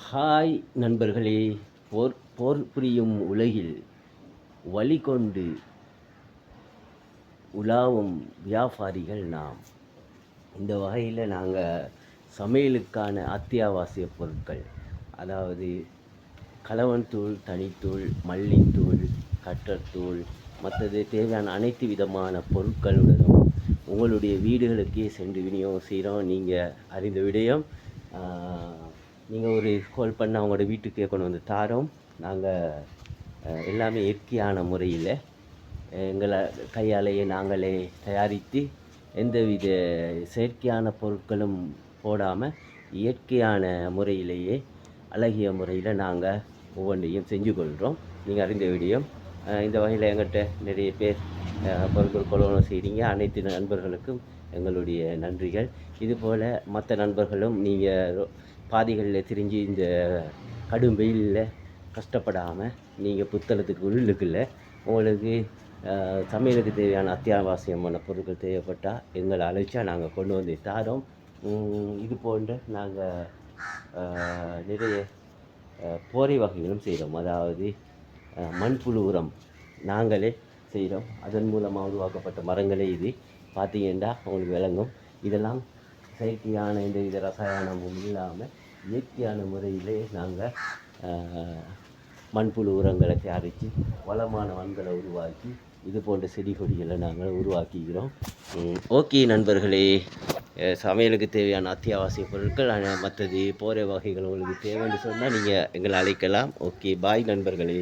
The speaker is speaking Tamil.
ஹாய் நண்பர்களே! போர் போர் புரியும் உலகில் வழிகொண்டு உலாவும் வியாபாரிகள் நாம். இந்த வகையில் நாங்கள் சமையலுக்கான அத்தியாவசிய பொருட்கள், அதாவது கலவன் தூள், தனித்தூள், மல்லித்தூள், கட்டர்தூள், மற்றது தேவையான அனைத்து விதமான பொருட்களுடனும் உங்களுடைய வீடுகளுக்கே சென்று விநியோகம் செய்கிறோம். நீங்கள் அறிந்த விடயம். நீங்கள் ஒரு கால் பண்ண அவங்களோட வீட்டுக்கே கொண்டு வந்து தாரோம். நாங்கள் எல்லாமே இயற்கையான முறையில் எங்களை கையாலேயே நாங்களே தயாரித்து எந்தவித செயற்கையான பொருட்களும் போடாமல் இயற்கையான முறையிலேயே அழகிய முறையில் நாங்கள் ஒவ்வொன்றையும் செஞ்சு கொள்கிறோம். நீங்கள் அறிந்த விடயம். இந்த வகையில் எங்கிட்ட நிறைய பேர் பொருட்கள் கொள்வனம் செய்கிறீங்க. அனைத்து நண்பர்களுக்கும் எங்களுடைய நன்றிகள். இதுபோல் மற்ற நண்பர்களும் நீங்கள் பாதைகளில் திரிஞ்சு இந்த கடும் வெயிலில் கஷ்டப்படாமல் நீங்கள் புத்தளத்துக்கு உள்ளுக்குள்ள உங்களுக்கு சமையலுக்கு தேவையான அத்தியாவசியமான பொருட்கள் தேவைப்பட்டால் எங்களை அழைச்சா நாங்கள் கொண்டு வந்து தாரோம். இது போன்ற நாங்கள் நிறைய போரை வகைகளும் செய்கிறோம். அதாவது மண்புழு உரம் நாங்களே செய்கிறோம். அதன் மூலமாக உருவாக்கப்பட்ட மரங்களே இது. பார்த்தீங்கன்னா உங்களுக்கு விளங்கும். இதெல்லாம் செயற்கையான எந்தவித ரசாயனமும் இல்லாமல் இயற்கையான முறையிலே நாங்கள் மண்புழு உரங்களை தயாரித்து வளமான மண்களை உருவாக்கி இது போன்ற செடி கொடிகளை நாங்கள் உருவாக்கிக்கிறோம். ஓகே நண்பர்களே, சமையலுக்கு தேவையான அத்தியாவசிய பொருட்கள் மற்றது போரை வகைகள் உங்களுக்கு தேவைன்னு சொன்னால் நீங்கள் எங்களை அழைக்கலாம். ஓகே, பாய் நண்பர்களே.